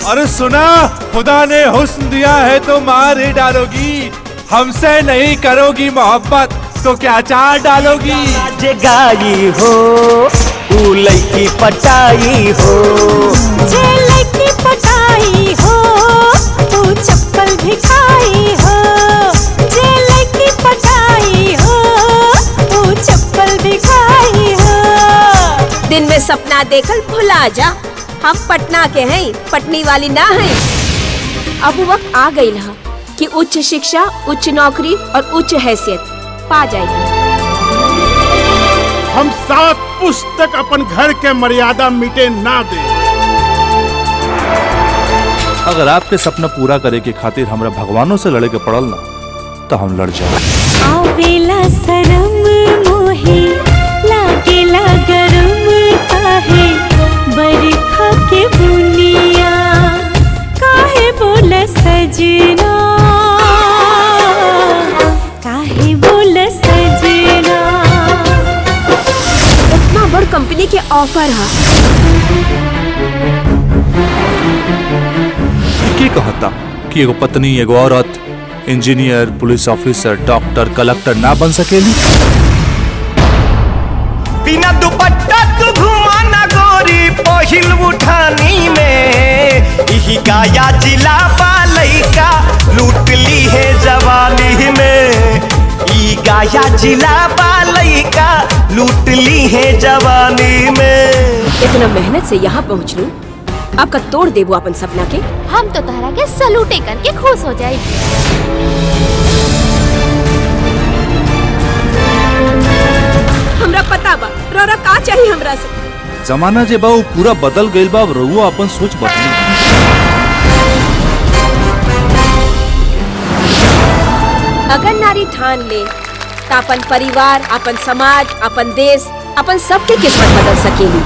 अरे सुना, खुदा ने हुस्न दिया है तो मार ही डालोगी, हमसे नहीं करोगी मोहब्बत तो क्या चार डालोगी। जगाई हो ऊ लड़की पटाई हो, जे लड़की पटाई हो तू चप्पल भी खाई हो, जे लड़की पटाई हो तू चप्पल भी खाई हो। दिन में सपना देखल भुला जा, हम पटना के हैं, पटनी वाली ना हैं। अब वक्त आ गई है कि उच्च शिक्षा, उच्च नौकरी और उच्च हैसियत पा जाएगी। हम 7 पुस्तक अपन घर के मर्यादा मिटे ना दे। अगर आपके सपना पूरा करे के खातिर हमरा भगवानों से लड़े के पड़ल ना तो हम लड़ जाए। आवेला शरम मोहे लागेला गरम काहे, बरखा के बुनिया काहे बोला सजना, काहे बोला सजना। इतना बड़ कंपनी के ऑफर है। की कहता कि एगो पत्नी, एगो औरत engineer, police officer, doctor, collector ना बन सकेली। बिना दुपट्टा तू घुमा ना गोरी पहिल उठानी में, इही गाया जिला बालई का लूट ली है जवानी में, ई गाया जिला बालई का लूट ली है जवानी में। इतना मेहनत से यहाँ पहुँच लूं, आपका तोड़ देबो अपन सपना के। हम तो तहरा के सलूटे करके खुश हो जाए। हमरा पता बा रोरा का चाहिए हमरा से। जमाना जे बा वो पूरा बदल गइल बा, रहुआ अपन सोच बदली। अगर नारी ठान ले तो अपन परिवार, अपन समाज, अपन देश, अपन सबके किस्मत बदल सकेली।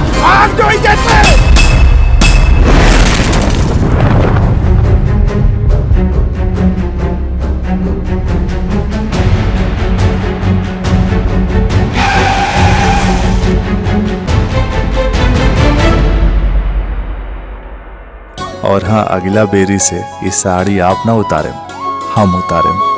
और हाँ, अगला बेरी से ये साड़ी आप ना उतारे, हम उतारे।